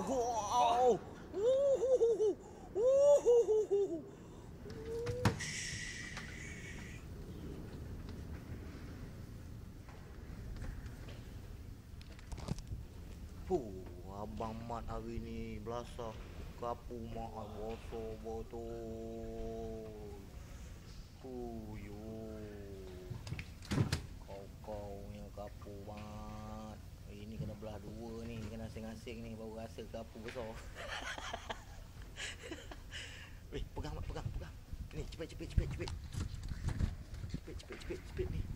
Wow. Abang Mat hari ni belasah kapu mak bosor botol. Yo. Kau yang kapu Mat. Ini kena belah dua ni, kena asing-asing ni baru rasa kapu besar. Pegang Mat, pegang. Ni cepet. Cepet ni.